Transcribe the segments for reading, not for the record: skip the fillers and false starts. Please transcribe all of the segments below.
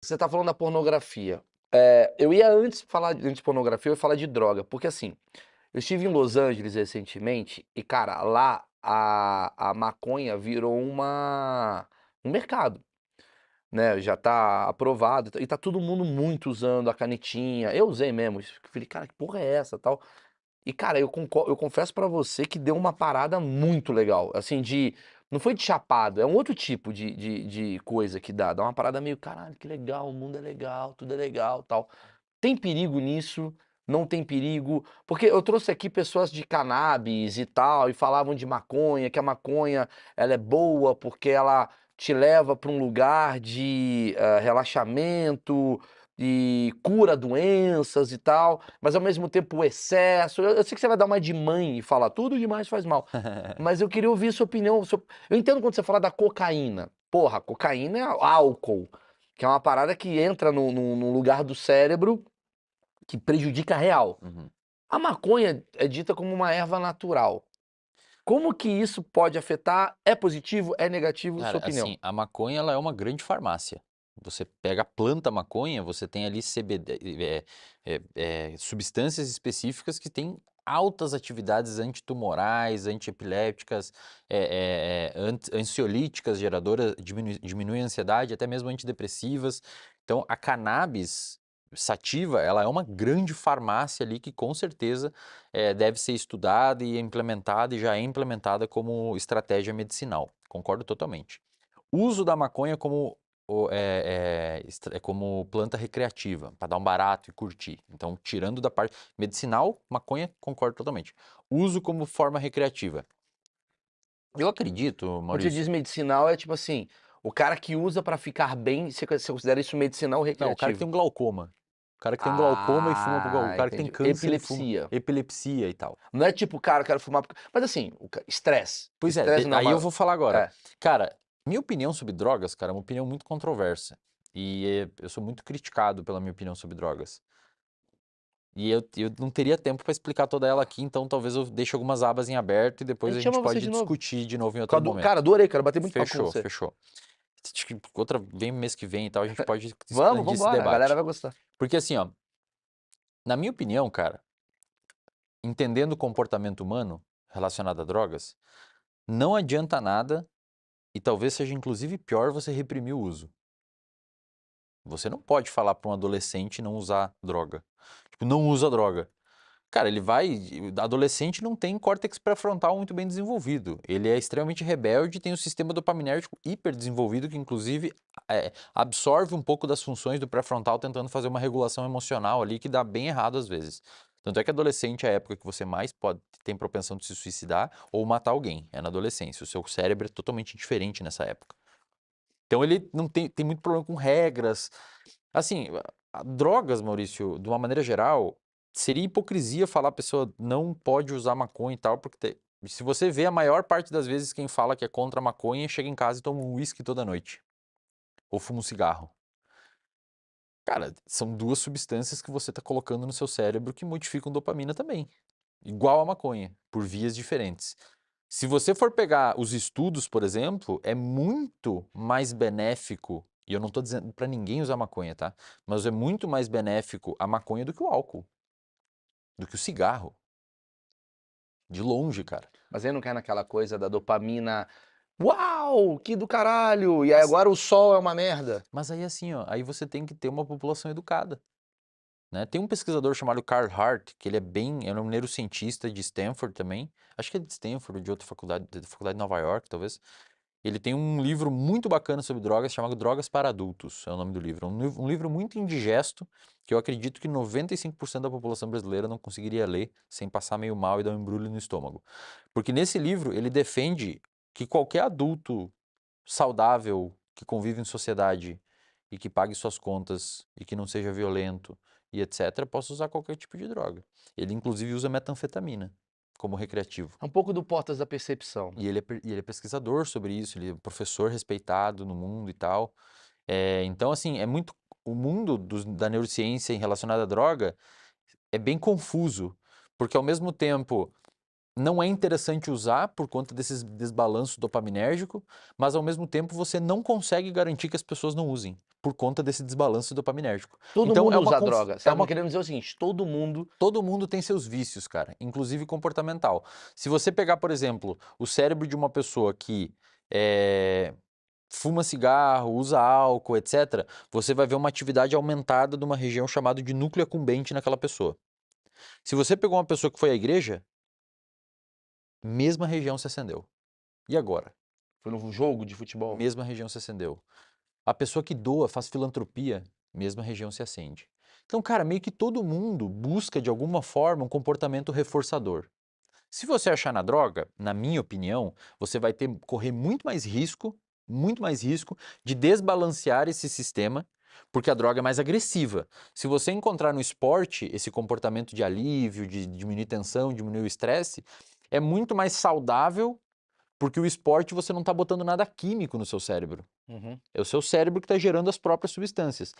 Você tá falando da pornografia. Eu ia antes falar antes de pornografia, eu ia falar de droga, porque assim, eu estive em Los Angeles recentemente e, cara, lá a maconha virou um mercado, né? Já tá aprovado e tá todo mundo muito usando a canetinha. Eu usei mesmo. Falei, cara, que porra é essa, tal? E, cara, eu confesso pra você que deu uma parada muito legal. Assim, não foi de chapado, é um outro tipo de coisa que dá. Dá uma parada meio, caralho, que legal, o mundo é legal, tudo é legal, tal. Tem perigo nisso? Não tem perigo? Porque eu trouxe aqui pessoas de cannabis e tal, e falavam de maconha, que a maconha ela é boa porque ela te leva para um lugar de relaxamento e cura doenças e tal, mas ao mesmo tempo o excesso. Eu sei que você vai dar uma de mãe e falar tudo demais faz mal, mas eu queria ouvir sua opinião. Eu entendo quando você fala da cocaína. Porra, cocaína é álcool, que é uma parada que entra no lugar do cérebro que prejudica a real. Uhum. A maconha é dita como uma erva natural. Como que isso pode afetar? É positivo? É negativo? Sua Cara, opinião? assim, a maconha ela é uma grande farmácia. Você pega a planta maconha, você tem ali CBD, substâncias específicas que têm altas atividades antitumorais, antiepilépticas, ansiolíticas, geradoras, diminui a ansiedade, até mesmo antidepressivas. Então, a cannabis sativa, ela é uma grande farmácia ali que com certeza deve ser estudada e implementada e já é implementada como estratégia medicinal. Concordo totalmente. O uso da maconha como, como planta recreativa, para dar um barato e curtir. Então, tirando da parte medicinal, maconha, concordo totalmente. Uso como forma recreativa. Eu acredito, Quando você Maurício. diz medicinal, é tipo assim, o cara que usa pra ficar bem, você considera isso medicinal ou Não, o cara que recreativo? tem um glaucoma. O cara que tem um glaucoma e fuma, o Ah, cara que tem entendi. câncer e fuma, Epilepsia. epilepsia e tal. Não é tipo, cara, eu quero fumar. Mas assim, estresse. Pois é, Estresse não é aí eu uma. vou falar agora. É. Cara, minha opinião sobre drogas, cara, é uma opinião muito controversa. E eu sou muito criticado pela minha opinião sobre drogas. E eu não teria tempo para explicar toda ela aqui, então talvez eu deixe algumas abas em aberto e A depois a gente gente chama você pode de novo. discutir de novo em outro Cara, momento. adorei, cara. Bater muito papo com Fechou, você. fechou. Acho que vem mês que vem e tal, a gente pode Vamos, expandir esse vambora. A galera debate. vai gostar. Porque assim, ó, na minha opinião, cara, entendendo o comportamento humano relacionado a drogas, não adianta nada e talvez seja inclusive pior você reprimir o uso. Você não pode falar para um adolescente não usar droga. Tipo, não usa droga. Cara, ele vai. Adolescente não tem córtex pré-frontal muito bem desenvolvido. Ele é extremamente rebelde e tem o sistema dopaminérgico hiper desenvolvido, que inclusive absorve um pouco das funções do pré-frontal, tentando fazer uma regulação emocional ali que dá bem errado às vezes. Tanto é que adolescente é a época que você mais pode tem propensão de se suicidar ou matar alguém. É na adolescência. O seu cérebro é totalmente diferente nessa época. Então ele não tem muito problema com regras. Assim, drogas, Maurício, de uma maneira geral, seria hipocrisia falar a pessoa não pode usar maconha e tal, porque se você vê a maior parte das vezes quem fala que é contra a maconha, chega em casa e toma um uísque toda noite, ou fuma um cigarro. Cara, são duas substâncias que você está colocando no seu cérebro que modificam dopamina também, igual a maconha, por vias diferentes. Se você for pegar os estudos, por exemplo, é muito mais benéfico, e eu não estou dizendo para ninguém usar maconha, tá? Mas é muito mais benéfico a maconha do que o álcool, do que o cigarro. De longe, cara. Mas aí não cai naquela coisa da dopamina. Uau, que do caralho! E aí Mas, agora o sol é uma merda. mas aí assim, ó, aí você tem que ter uma população educada, né? Tem um pesquisador chamado Carl Hart, que ele é um neurocientista de Stanford também, acho que é de Stanford, de outra faculdade, da faculdade de Nova York, talvez. Ele tem um livro muito bacana sobre drogas, chamado Drogas para Adultos, é o nome do livro. Um livro muito indigesto, que eu acredito que 95% da população brasileira não conseguiria ler sem passar meio mal e dar um embrulho no estômago. Porque nesse livro ele defende que qualquer adulto saudável, que convive em sociedade e que pague suas contas e que não seja violento e etc., possa usar qualquer tipo de droga. Ele inclusive usa metanfetamina como recreativo. É um pouco do Portas da Percepção, né? E ele é pesquisador sobre isso, ele é professor respeitado no mundo e tal. Então, assim, é muito. O mundo da neurociência em relacionado à droga é bem confuso, porque ao mesmo tempo não é interessante usar por conta desses desbalanço dopaminérgico, mas ao mesmo tempo você não consegue garantir que as pessoas não usem por conta desse desbalanço dopaminérgico. Todo Então mundo usa droga. Você é tá me uma querendo dizer o seguinte, todo mundo... todo mundo tem seus vícios, cara, inclusive comportamental. Se você pegar, por exemplo, o cérebro de uma pessoa que fuma cigarro, usa álcool, etc., você vai ver uma atividade aumentada de uma região chamada de núcleo accumbente naquela pessoa. Se você pegou uma pessoa que foi à igreja, mesma região se acendeu. E agora? Foi num jogo de futebol. Mesma região se acendeu. A pessoa que doa, faz filantropia, mesma região se acende. Então, cara, meio que todo mundo busca de alguma forma um comportamento reforçador. Se você achar na droga, na minha opinião, você vai correr muito mais risco de desbalancear esse sistema, porque a droga é mais agressiva. Se você encontrar no esporte esse comportamento de alívio, de diminuir tensão, diminuir o estresse, é muito mais saudável, porque o esporte você não está botando nada químico no seu cérebro. Uhum. É o seu cérebro que está gerando as próprias substâncias.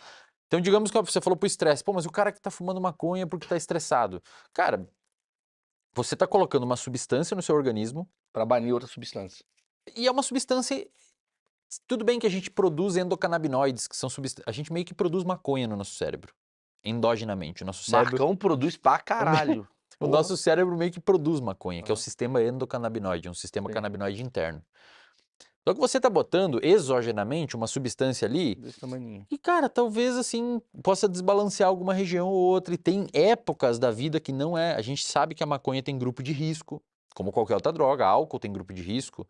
Então, digamos que você falou pro estresse, pô, mas o cara que está fumando maconha é porque está estressado. Cara, você está colocando uma substância no seu organismo Pra banir outra substância. e é uma substância. Tudo bem que a gente produz endocannabinoides, que são substâncias. A gente meio que produz maconha no nosso cérebro, endogenamente. O nosso cérebro, Marcão produz pra caralho. o Porra. nosso cérebro meio que produz maconha, que é o Ah. sistema endocannabinoide, um sistema Sim. canabinoide interno. Só que você está botando exogenamente uma substância ali Desse tamaninho. e, cara, talvez assim possa desbalancear alguma região ou outra. E tem épocas da vida que não é. A gente sabe que a maconha tem grupo de risco, como qualquer outra droga. Álcool tem grupo de risco,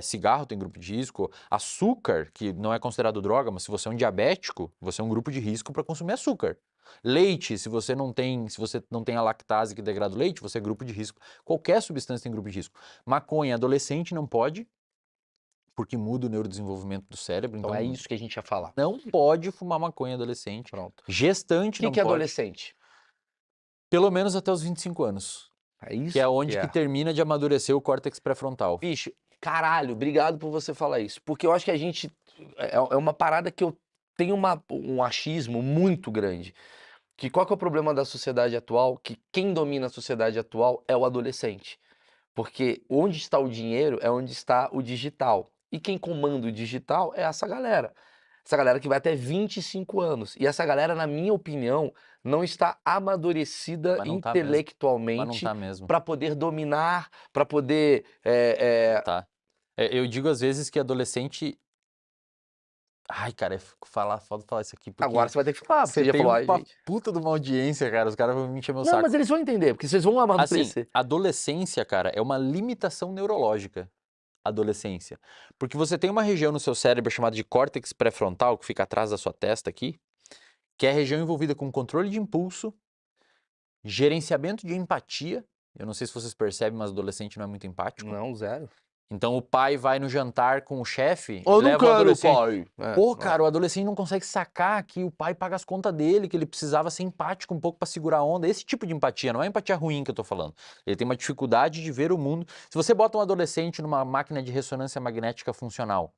cigarro tem grupo de risco, açúcar, que não é considerado droga, mas se você é um diabético, você é um grupo de risco para consumir açúcar. Leite, se você não tem a lactase que degrada o leite, você é grupo de risco. Qualquer substância tem grupo de risco. Maconha, adolescente não pode, porque muda o neurodesenvolvimento do cérebro, Então então é isso que a gente ia falar. não pode fumar maconha adolescente. Pronto. O Gestante não que é pode. adolescente? Pelo menos até os 25 anos. É isso Que é onde que termina de amadurecer o córtex pré-frontal. Bicho, caralho, obrigado por você falar isso. Porque eu acho que a gente. É uma parada que eu tenho um achismo muito grande. Que qual que é o problema da sociedade atual? Que quem domina a sociedade atual é o adolescente. Porque onde está o dinheiro é onde está o digital. E quem comanda o digital é essa galera. Essa galera que vai até 25 anos. E essa galera, na minha opinião, não está amadurecida Mas não tá mesmo. Mas não intelectualmente tá mesmo. para poder dominar, para poder. Tá. Eu digo às vezes que adolescente. Ai, cara, foda falar isso aqui, porque Agora você vai ter que falar, porque você você já tem falou, ai, uma gente. puta de uma audiência, cara. Os caras vão me encher meu Não, saco. mas eles vão entender, porque vocês vão Assim, amadurecer. adolescência, cara, é uma limitação neurológica. Adolescência. Porque você tem uma região no seu cérebro chamada de córtex pré-frontal, que fica atrás da sua testa aqui, que é a região envolvida com controle de impulso, gerenciamento de empatia. Eu não sei se vocês percebem, mas adolescente não é muito empático. Não, zero. Então o pai vai no jantar com o chefe, Eu não leva o quero, adolescente. pai. Pô, cara, o adolescente não consegue sacar que o pai paga as contas dele, que ele precisava ser empático um pouco para segurar a onda. Esse tipo de empatia, não é empatia ruim que eu tô falando. Ele tem uma dificuldade de ver o mundo. Se você bota um adolescente numa máquina de ressonância magnética funcional,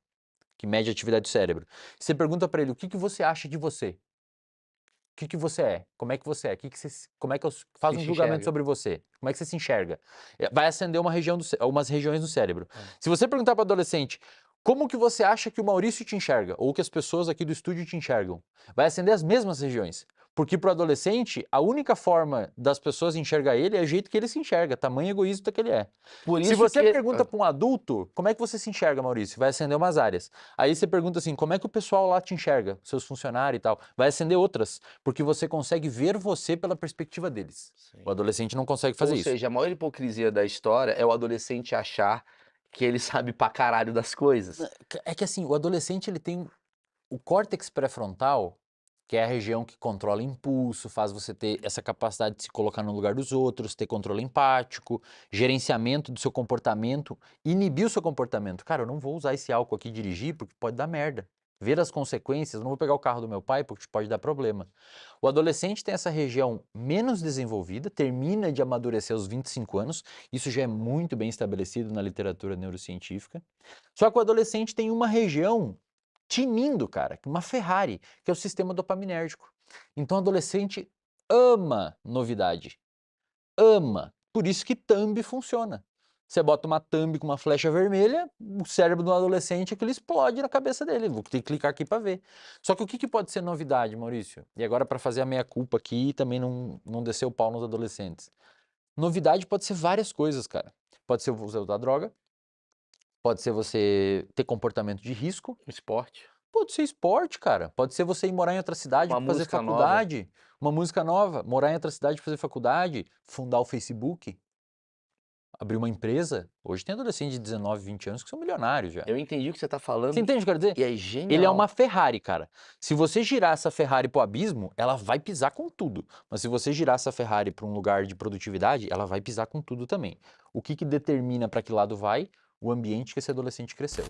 que mede a atividade do cérebro, você pergunta para ele, o que que você acha de você? O que que você é? Como é que você é? Como é que faz um julgamento sobre você? Como é que você se enxerga? Vai acender umas regiões do cérebro. Se você perguntar para o adolescente, como que você acha que o Maurício te enxerga? Ou que as pessoas aqui do estúdio te enxergam? Vai acender as mesmas regiões. Porque para o adolescente, a única forma das pessoas enxergar ele é o jeito que ele se enxerga, tamanho egoísta que ele é. Por Se isso você que... pergunta para um adulto, como é que você se enxerga, Maurício? Vai acender umas áreas. Aí você pergunta assim, como é que o pessoal lá te enxerga? Seus funcionários e tal. Vai acender outras, porque você consegue ver você pela perspectiva deles. Sim. O adolescente não consegue fazer Ou isso. seja, a maior hipocrisia da história é o adolescente achar que ele sabe pra caralho das coisas. É que assim, o adolescente ele tem o córtex pré-frontal, que é a região que controla impulso, faz você ter essa capacidade de se colocar no lugar dos outros, ter controle empático, gerenciamento do seu comportamento, inibir o seu comportamento. Cara, eu não vou usar esse álcool aqui e dirigir porque pode dar merda. Ver as consequências, não vou pegar o carro do meu pai porque pode dar problema. O adolescente tem essa região menos desenvolvida, termina de amadurecer aos 25 anos, isso já é muito bem estabelecido na literatura neurocientífica. Só que o adolescente tem uma região tinindo, cara, uma Ferrari, que é o sistema dopaminérgico. Então o adolescente ama novidade, ama. Por isso que thumb funciona. Você bota uma thumb com uma flecha vermelha, o cérebro do adolescente aquilo explode na cabeça dele. Vou ter que clicar aqui para ver. Só que o que pode ser novidade, Maurício? E agora para fazer a meia-culpa aqui e também não descer o pau nos adolescentes. Novidade pode ser várias coisas, cara. Pode ser você usar droga, pode ser você ter comportamento de risco, Esporte. pode ser esporte, cara. Pode ser você ir morar em outra cidade Uma para fazer música nova. faculdade, uma música nova, morar em outra cidade para fazer faculdade, fundar o Facebook, abrir uma empresa. Hoje tem adolescentes de 19, 20 anos que são milionários já. Eu entendi o que você tá Você falando entende o que eu quero dizer? e é Ele é genial. uma Ferrari, cara. Se você girar essa Ferrari pro abismo, ela vai pisar com tudo. Mas se você girar essa Ferrari para um lugar de produtividade, ela vai pisar com tudo também. O que determina para que lado vai? O ambiente que esse adolescente cresceu.